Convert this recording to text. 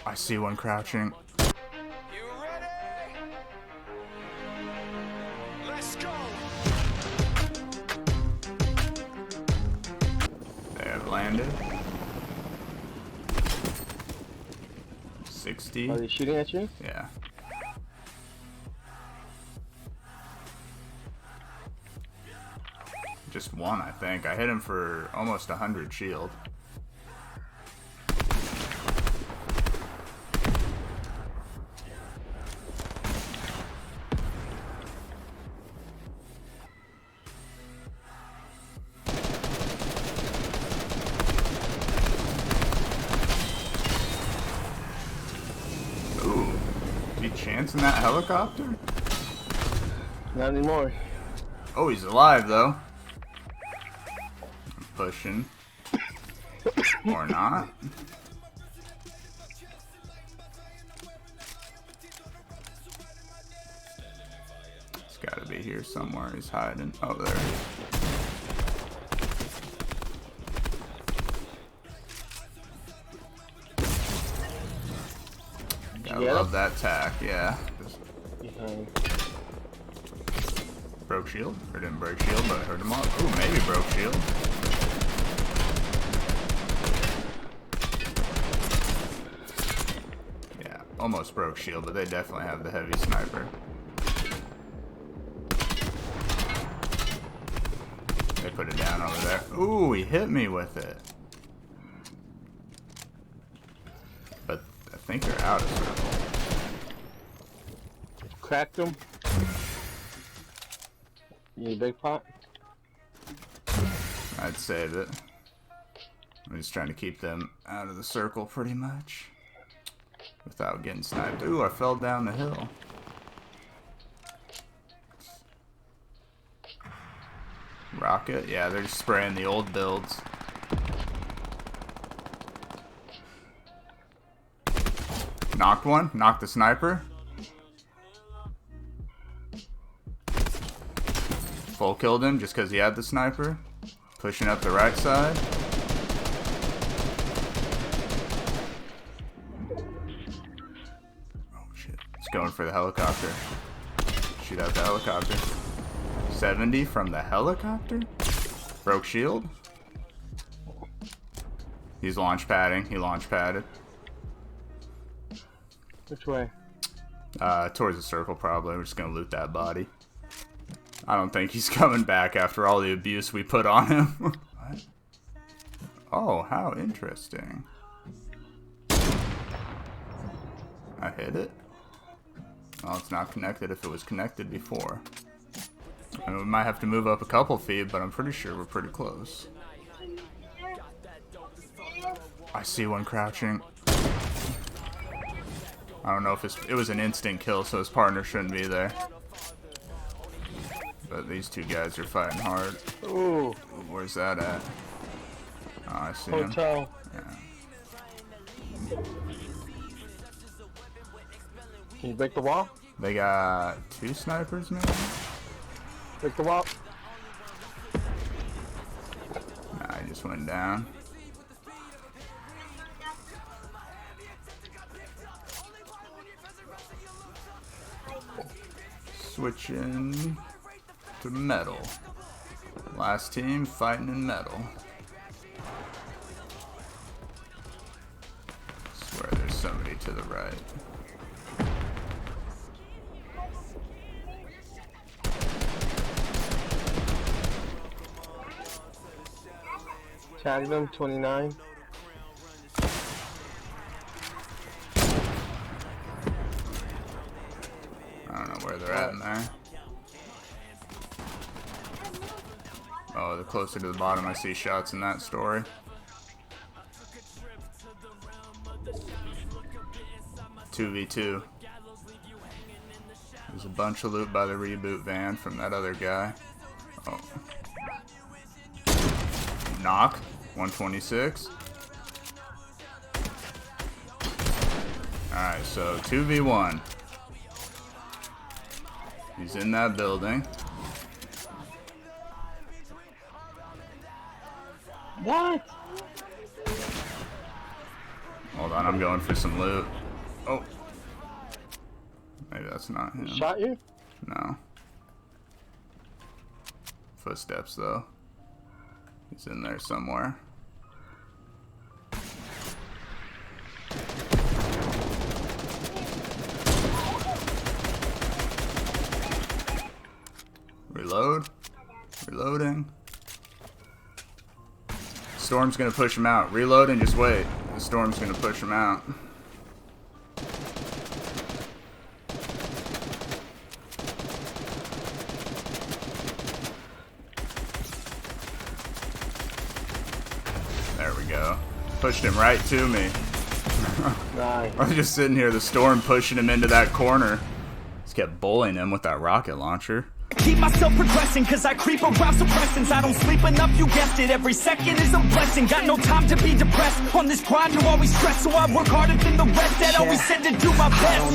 I see one crouching. You ready? Let's go. They have landed. 60. Are they shooting at you? Yeah. Just one, I think. I hit him for almost 100 shield. Ooh. Is he chancing that helicopter? Not anymore. Oh, he's alive, though. Pushing. Or not. He's gotta be here somewhere. He's hiding. Oh, there he is. I love that tack, yeah. Behind. Broke shield? Or didn't break shield, but I heard him off. Ooh, maybe broke shield. Yeah, almost broke shield, but they definitely have the heavy sniper. They put it down over there. Ooh, he hit me with it. But I think they're out of circle. Cracked them. You need a big pot? I'd save it. I'm just trying to keep them out of the circle pretty much. Without getting sniped. Ooh, I fell down the hill. Rocket? Yeah, they're just spraying the old builds. Knocked one. Knocked the sniper. Full killed him just because he had the sniper. Pushing up the right side. Oh shit. It's going for the helicopter. Shoot out the helicopter. 70 from the helicopter? Broke shield? He's launch padding. He launch padded. Which way? Towards the circle probably. We're just gonna loot that body. I don't think he's coming back after all the abuse we put on him. What? Oh, how interesting. I hit it? Well, it's not connected if it was connected before. And we might have to move up a couple feet, but I'm pretty sure we're pretty close. I see one crouching. I don't know if it was an instant kill, so his partner shouldn't be there. But these two guys are fighting hard. Ooh. Where's that at? Oh, I see him. Hotel. Yeah. Can you break the wall? They got two snipers, maybe? Break the wall. Nah, he just went down. Switching to metal. Last team fighting in metal. Swear there's somebody to the right. Tag them, 29. I don't know where they're at in there. Oh, they're closer to the bottom. I see shots in that story. Two v 2. There's a bunch of loot by the reboot van from that other guy. Oh. Knock. 126. Alright, so 2v1. He's in that building. What? Hold on, I'm going for some loot. Oh. Maybe that's not him. Shot you? No. Footsteps, though. He's in there somewhere. Reload. Reloading. Storm's gonna push him out. Reload and just wait. The storm's gonna push him out. There we go. Pushed him right to me. Nice. I was just sitting here, the storm pushing him into that corner. Just kept bullying him with that rocket launcher. Keep myself progressing, cause I creep around suppressants. I don't sleep enough, you guessed it. Every second is a blessing. Got no time to be depressed. On this grind, you always stress, so I work harder than the rest. That always said to do my best.